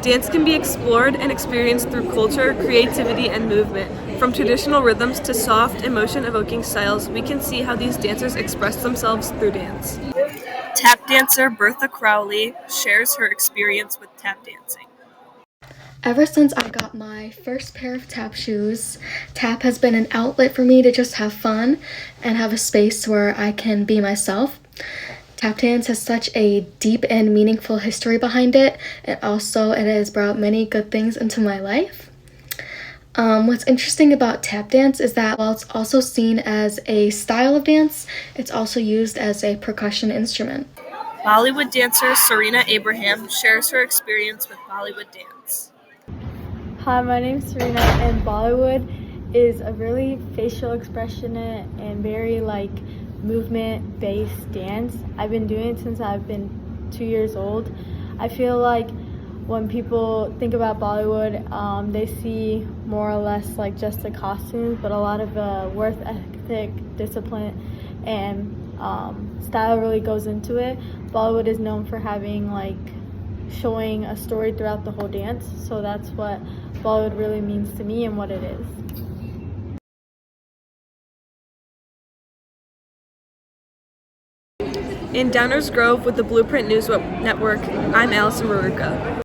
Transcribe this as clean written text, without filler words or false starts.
Dance can be explored and experienced through culture, creativity, and movement. From traditional rhythms to soft, emotion-evoking styles, we can see how these dancers express themselves through dance. Tap dancer Bertha Crowley shares her experience with tap dancing. Ever since I got my first pair of tap shoes, tap has been an outlet for me to just have fun and have a space where I can be myself. Tap dance has such a deep and meaningful history behind it, and also it has brought many good things into my life. What's interesting about tap dance is that while it's also seen as a style of dance, it's also used as a percussion instrument. Bollywood dancer Serena Abraham shares her experience with Bollywood dance. Hi, my name's Serena, and Bollywood is a really facial expression and very movement-based dance. I've been doing it since I've been 2 years old. I feel like when people think about Bollywood, they see more or less like just the costumes, but a lot of work ethic, discipline, and style really goes into it. Bollywood is known for having showing a story throughout the whole dance, so that's what Bollywood really means to me and what it is. In Downers Grove with the Blueprint News Network, I'm Allison Maruka.